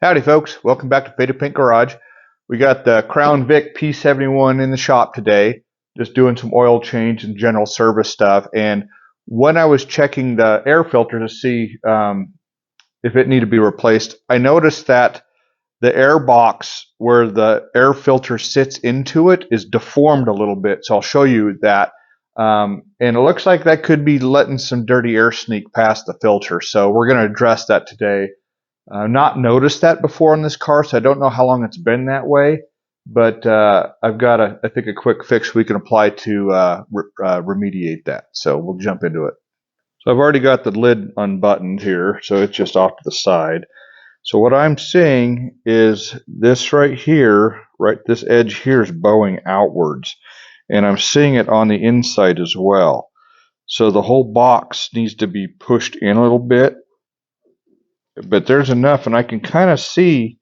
Howdy folks, welcome back to Faded Paint Garage. We got the Crown Vic P71 in the shop today, just doing some oil change and general service stuff. And when I was checking the air filter to see if it needed to be replaced, I noticed that the air box where the air filter sits into it is deformed a little bit. So I'll show you that. And it looks like that could be letting some dirty air sneak past the filter. So we're going to address that today. Not noticed that before on this car, so I don't know how long it's been that way. But I've got, I think, a quick fix we can apply to remediate that. So we'll jump into it. So I've already got the lid unbuttoned here, so it's just off to the side. So what I'm seeing is this right here, this edge here is bowing outwards. And I'm seeing it on the inside as well. So the whole box needs to be pushed in a little bit. But there's enough, and I can kind of see,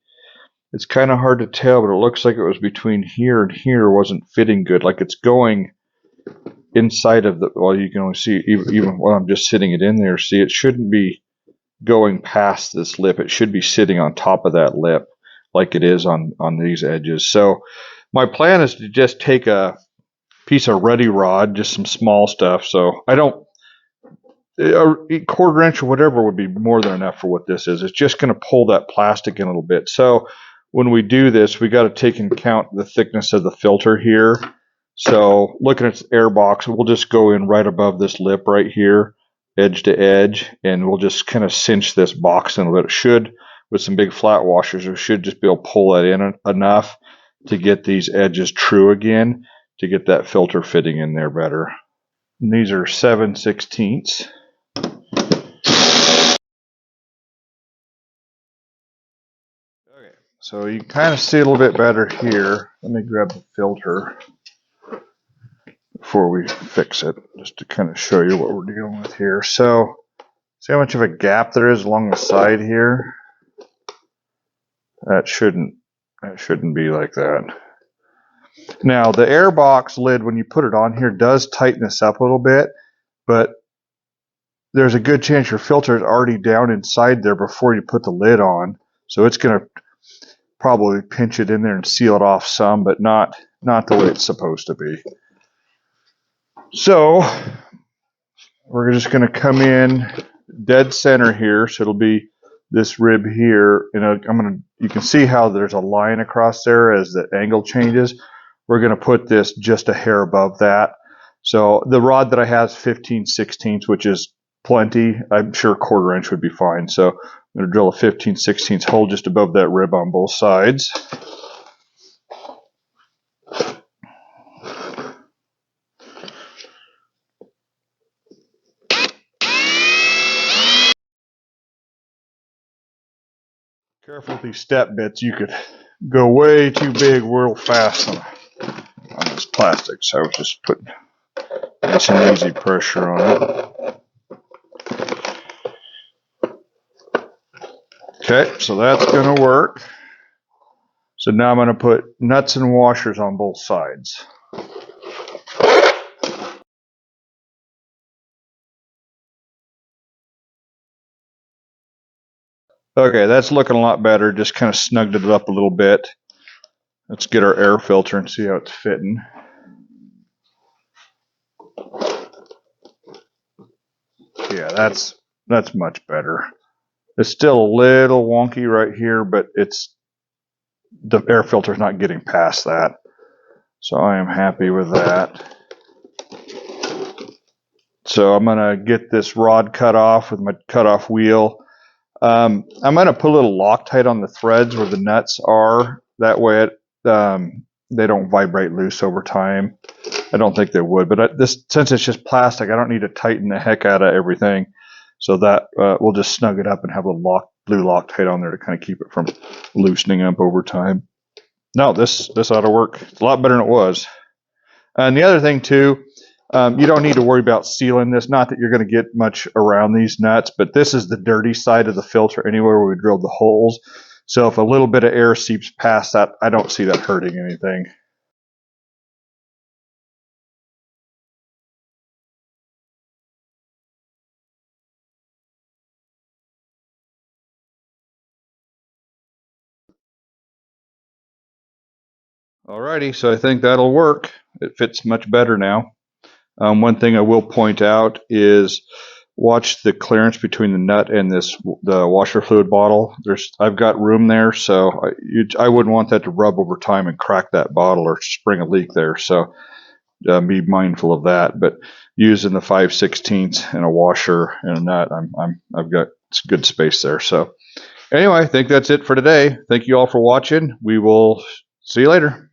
it's kind of hard to tell, but it looks like it was between here and here wasn't fitting good. Like it's going inside of the, well, you can only see, even while I'm just sitting it in there, see, it shouldn't be going past this lip. It should be sitting on top of that lip like it is on these edges. So my plan is to just take a piece of ready rod, just some small stuff. So I don't, a quarter inch or whatever would be more than enough for what this is. It's just going to pull that plastic in a little bit. So when we do this, we got to take into account the thickness of the filter here. So looking at its air box, we'll just go in right above this lip right here, edge to edge, and we'll just kind of cinch this box in a little bit. It should, with some big flat washers, we should just be able to pull that in enough to get these edges true again, to get that filter fitting in there better. And these are 7/16. Okay, so you can kind of see a little bit better here. Let me grab the filter before we fix it, just to kind of show you what we're dealing with here. So, see how much of a gap there is along the side here? That shouldn't be like that. Now, the air box lid, when you put it on here, does tighten this up a little bit, but there's a good chance your filter is already down inside there before you put the lid on. So it's going to probably pinch it in there and seal it off some, but not the way it's supposed to be. So we're just going to come in dead center here. So it'll be this rib here, and you can see how there's a line across there as the angle changes. We're going to put this just a hair above that. So the rod that I have is 15/16, which is plenty. I'm sure a quarter inch would be fine. So I'm going to drill a 15/16 hole just above that rib on both sides. Careful with these step bits. You could go way too big real fast on this plastic. So I was just putting some easy pressure on it. Okay, so that's going to work. So now I'm going to put nuts and washers on both sides. Okay, that's looking a lot better. Just kind of snugged it up a little bit. Let's get our air filter and see how it's fitting. Yeah, that's much better. It's still a little wonky right here, but the air filter's not getting past that. So I am happy with that. So I'm going to get this rod cut off with my cutoff wheel. I'm going to put a little Loctite on the threads where the nuts are. That way they don't vibrate loose over time. I don't think they would, but since it's just plastic, I don't need to tighten the heck out of everything. So that we'll just snug it up and have a blue Loctite on there to kind of keep it from loosening up over time. No, this ought to work. It's a lot better than it was. And the other thing too, you don't need to worry about sealing this. Not that you're going to get much around these nuts, but this is the dirty side of the filter anywhere where we drilled the holes. So if a little bit of air seeps past that, I don't see that hurting anything. Alrighty, so I think that'll work. It fits much better now. One thing I will point out is watch the clearance between the nut and the washer fluid bottle. I've got room there, so I wouldn't want that to rub over time and crack that bottle or spring a leak there. So be mindful of that. But using the 5/16 and a washer and a nut, I've got good space there. So anyway, I think that's it for today. Thank you all for watching. We will see you later.